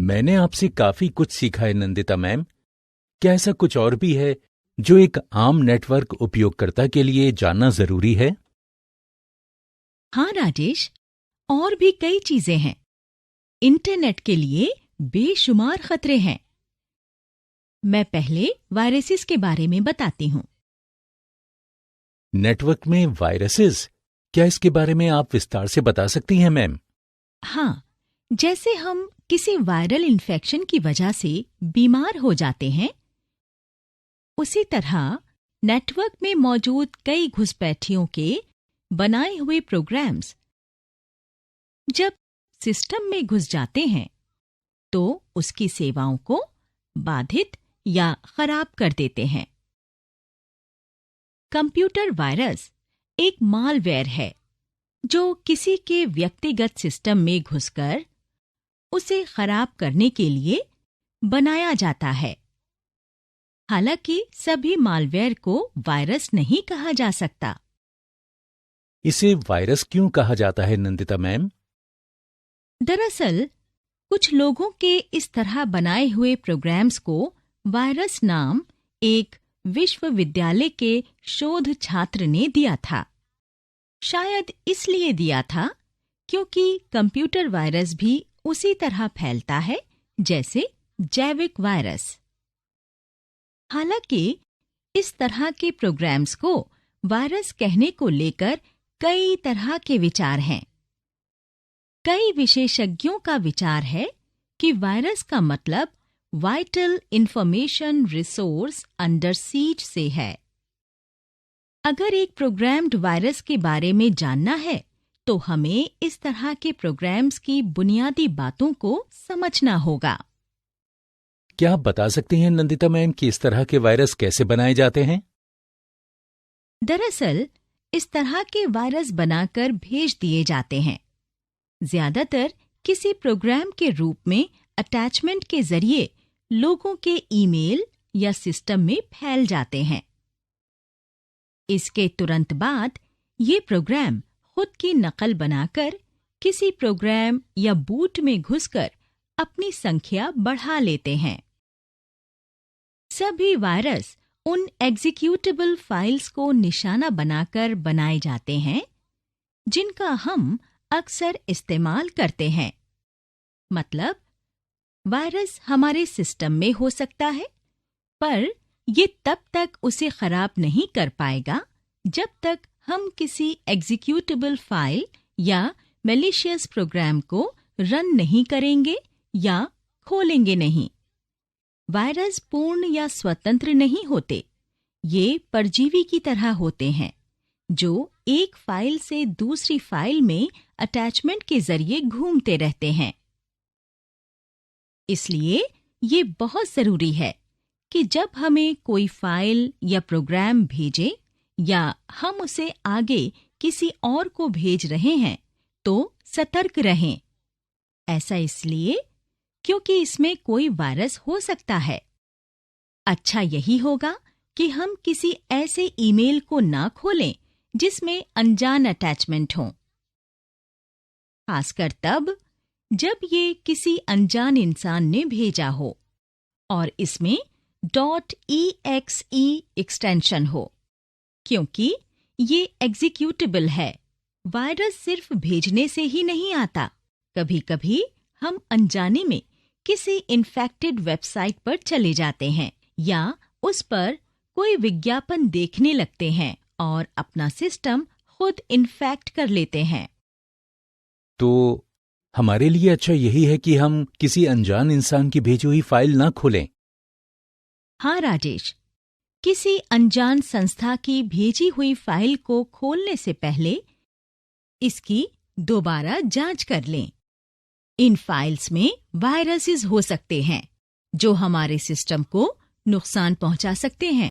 मैंने आपसे काफी कुछ सीखा है नंदिता मैम। क्या ऐसा कुछ और भी है जो एक आम नेटवर्क उपयोगकर्ता के लिए जानना जरूरी है? हाँ राजेश, और भी कई चीजें हैं। इंटरनेट के लिए बेशुमार खतरे हैं। मैं पहले वायरसेस के बारे में बताती हूँ। नेटवर्क में वायरसेस, क्या इसके बारे में आप विस्तार से बता सकती हैं मैम? हाँ, जैसे हम किसी वायरल इन्फेक्शन की वजह से बीमार हो जाते हैं, उसी तरह नेटवर्क में मौजूद कई घुसपैठियों के बनाए हुए प्रोग्राम्स जब सिस्टम में घुस जाते हैं तो उसकी सेवाओं को बाधित या खराब कर देते हैं। कंप्यूटर वायरस एक मालवेयर है जो किसी के व्यक्तिगत सिस्टम में घुसकर उसे खराब करने के लिए बनाया जाता है। हालांकि सभी मालवेयर को वायरस नहीं कहा जा सकता। इसे वायरस क्यों कहा जाता है नंदिता मैम? दरअसल कुछ लोगों के इस तरह बनाए हुए प्रोग्राम्स को वायरस नाम एक विश्वविद्यालय के शोध छात्र ने दिया था। शायद इसलिए दिया था क्योंकि कंप्यूटर वायरस भी उसी तरह फैलता है जैसे जैविक वायरस। हालांकि इस तरह के प्रोग्राम्स को वायरस कहने को लेकर कई तरह के विचार हैं। कई विशेषज्ञों का विचार है कि वायरस का मतलब vital information resource under seize से है। अगर एक प्रोग्राम्ड वायरस के बारे में जानना है तो हमें इस तरह के प्रोग्राम्स की बुनियादी बातों को समझना होगा। क्या आप बता सकती हैं नंदिता मैम कि इस तरह के वायरस कैसे बनाए जाते हैं? दरअसल इस तरह के वायरस बनाकर भेज दिए जाते हैं। ज्यादातर किसी प्रोग्राम के रूप में अटैचमेंट के जरिए लोगों के ईमेल या सिस्टम में फैल जाते हैं। इसके तुरंत बाद ये प्रोग्राम खुद की नकल बनाकर किसी प्रोग्राम या बूट में घुसकर अपनी संख्या बढ़ा लेते हैं। सभी वायरस उन एग्जीक्यूटेबल फाइल्स को निशाना बनाकर बनाए जाते हैं जिनका हम अक्सर इस्तेमाल करते हैं। मतलब वायरस हमारे सिस्टम में हो सकता है, पर ये तब तक उसे खराब नहीं कर पाएगा जब तक हम किसी एग्जीक्यूटेबल फाइल या मैलिशियस प्रोग्राम को रन नहीं करेंगे या खोलेंगे नहीं। वायरस पूर्ण या स्वतंत्र नहीं होते। ये परजीवी की तरह होते हैं जो एक फाइल से दूसरी फाइल में अटैचमेंट के जरिए घूमते रहते हैं। इसलिए ये बहुत जरूरी है कि जब हमें कोई फाइल या प्रोग्राम भेजे या हम उसे आगे किसी और को भेज रहे हैं तो सतर्क रहें। ऐसा इसलिए क्योंकि इसमें कोई वायरस हो सकता है। अच्छा यही होगा कि हम किसी ऐसे ईमेल को ना खोलें जिसमें अनजान अटैचमेंट हो, खासकर तब जब ये किसी अनजान इंसान ने भेजा हो और इसमें .exe एक्सटेंशन हो, क्योंकि ये एग्जीक्यूटेबल है। वायरस सिर्फ भेजने से ही नहीं आता। कभी-कभी हम अनजाने में किसी इन्फेक्टेड वेबसाइट पर चले जाते हैं या उस पर कोई विज्ञापन देखने लगते हैं और अपना सिस्टम खुद इन्फेक्ट कर लेते हैं। तो हमारे लिए अच्छा यही है कि हम किसी अनजान इंसान की भेजी हुई फाइल ना खोलें। हाँ राजेश, किसी अनजान संस्था की भेजी हुई फाइल को खोलने से पहले इसकी दोबारा जांच कर लें। इन फाइल्स में वायरसेस हो सकते हैं जो हमारे सिस्टम को नुकसान पहुंचा सकते हैं।